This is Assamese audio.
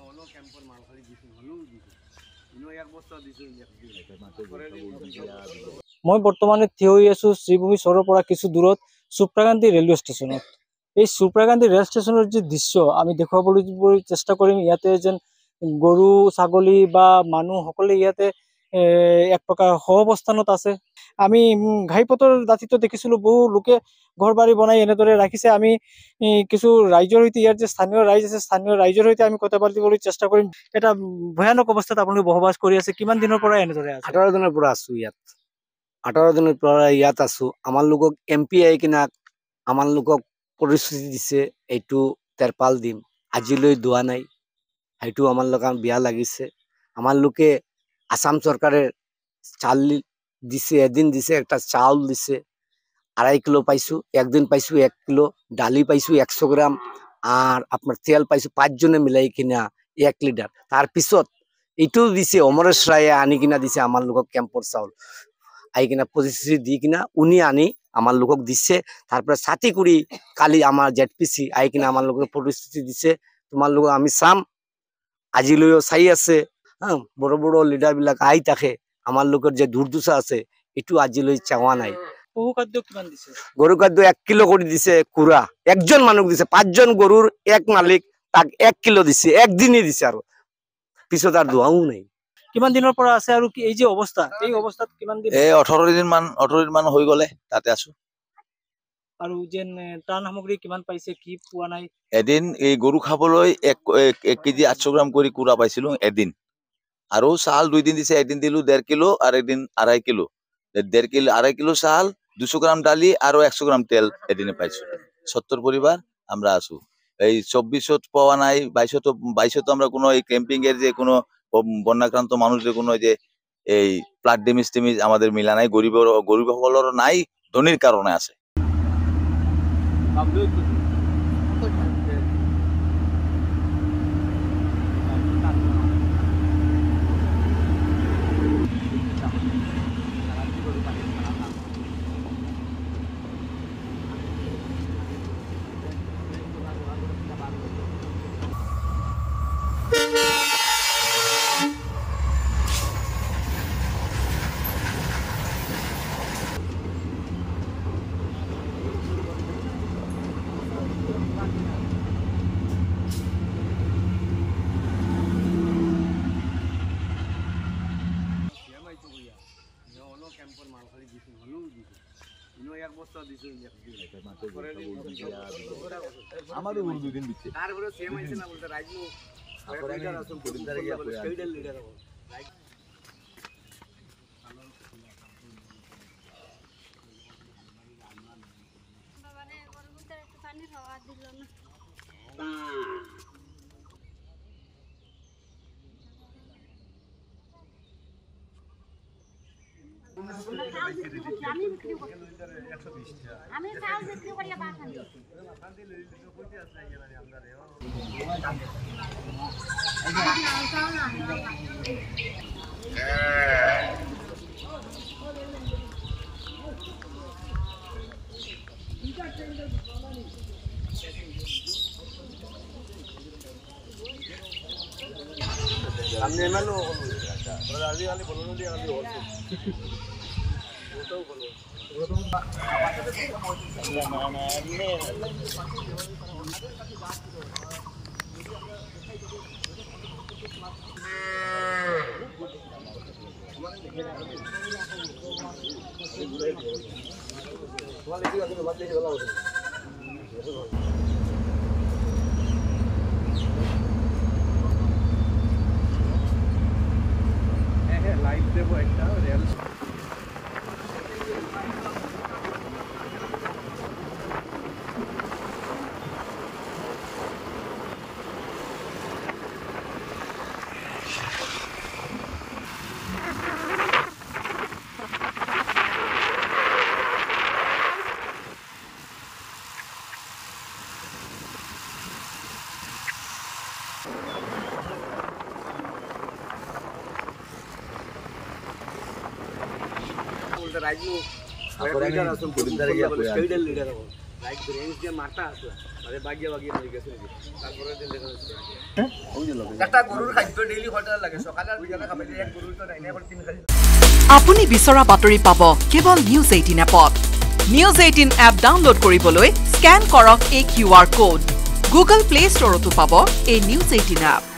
হলো ক্যাম্পের মাল খালি দিছো হলো দিছো ইনো এক বস্তা দিছো মই বৰ্তমানে থিয় হৈ আছো শ্ৰীভূমি চহৰৰ পৰা কিছু দূৰত সুপ্ৰাকান্তি ৰেলৱে ষ্টেচনত। এই সুপ্ৰাকান্তি ৰেল ষ্টেচনৰ যি দৃশ্য আমি দেখুৱাবলৈ চেষ্টা কৰিম। ইয়াতে যেন গৰু ছাগলী বা মানুহ সকলে ইয়াতে এক প্ৰকাৰ সহাৱস্থানত আছে। আমি ঘাইপথৰ দাঁতিতো দেখিছিলো বহু লোকে ঘৰ বাৰী বনাই এনেদৰে ৰাখিছে। আমি কিছু ৰাইজৰ সৈতে ইয়াৰ যে স্থানীয় ৰাইজ আছে স্থানীয় ৰাইজৰ সৈতে আমি কথা পাতিবলৈ চেষ্টা কৰিম। এটা ভয়ানক অৱস্থাত আপোনালোকে বসবাস কৰি আছে। কিমান দিনৰ পৰা এনেদৰে আছে? 18 দিনৰ পৰা আছো ইয়াত। 18 দিনৰ পৰা ইয়াত আছো। আমাৰ লোকক এমপি আহি কিনা আমাৰ লোকক প্ৰতিশ্ৰুতি দিছে এইটো তেৰপাল দিম, আজিলৈ দোৱা নাই। সেইটো আমাৰ লগত বেয়া লাগিছে। আমাৰ লোকে আসাম চৰকাৰে চাল দিছে, এদিন দিছে একটা চাউল দিছে 2.5 কিলো পাইছো, একদিন পাইছো 1 কিলো, ডালি পাইছো 100 গ্রাম, আর আপনার তেল পাইছো 5 জনে মিলাই কিনা 1 লিটার। তার পিছত এইটোও দিছে অমরেশ রায়ে আনি কিনা দিছে আমার লোকক ক্যাম্পর চাউল আহি কিনা প্ৰতিশ্ৰুতি দি কিনা উনি আনি আমাৰ লোকক দিছে। তাৰপৰে ছাতি কৰি কালি আমাৰ জেডপিসি আহি কিনা আমাৰ লোকক প্ৰতিশ্ৰুতি দিছে তোমার লোক আমি চাম, আজিলৈও চাই আছে। হ্যাঁ, বড় বড় লিডার বিলাক আহি থাকে, আমার লোকের যে দুর্দশা আছে এটু আজিলৈ চাওয়া নাই। পশু খাদ্য কিমান দিছে? গরু খাদ্য 1 কিলো করে দিছে কুড়া, একজন মানুষ দিছে, 5 জন গরুর এক মালিক তাক 1 কিলো দিছে, একদিনই দিছে, আর পিছত আর দোয়াও নাই। কিমান দিনৰ পৰা আছে আৰু এই যে অৱস্থা, এই অৱস্থাত কিমান দিন? 18 দিন মান হৈ গলে তাতে আছো। আৰু যেন ত্ৰাণ সামগ্ৰী কিমান পাইছে, কি পোৱা নাই? এদিন এই গৰু খাবলৈ 1 কেজি 800 গ্ৰাম কৰে কুড়া পাইছিলো এদিন। আৰু চাল 2 দিন দিছে, একদিন দিলো 1.5 কিলো আর একদিন 2.5 কিলো। 1.5 কিলো 2.5 কিলো চাল, 200 গ্রাম ডালি আর 100 গ্রাম তেল এদিনে পাইছো। 70 পরিবার আমরা আছো। এই 24 পাওয়া নাই, 22 আমরা কোনো এই ক্যাম্পিং এর যে কোনো বন্যাক্রান্ত মানুষদের কোনো যে এই ফ্লাড ড্যামেজ আমাদের মিলা নাই। গরিব সকলের নাই, ধনীর কারণে আছে। ক্যাম্পের মাল খালি দিছো হলো দিছো ইনো এক বস্তা দিছো আমারও 2 দিন দিচ্ছে। তারপরে সেম আইছে না বলতে রাইজু লিডার আছে লিডার লিডার রাইট বাবারে ওর ভিতরে একটু পানি খাওয়া দিল না। আমি চাউল বিক্রি করিয়া পাঠান সামনে এমএলও বলো আলি আলি বলো না দিয়ে আলি হচ্ছে ওটাও বলো লাইভ দেবো একটা রেল রাইজু লিডার আছে লিডার লিডার রাইট রেঞ্জ দিয়ে মারতা আসলা আপুনি বিচৰা বাতৰি পাব কেৱল নিউজ 18 এপত। নিউজ 18 এপ ডাউনলোড কৰিবলৈ স্কেন কৰক এই QR কোড। গুগল প্লে ষ্টৰতো পাব এই নিউজ 18 এপ।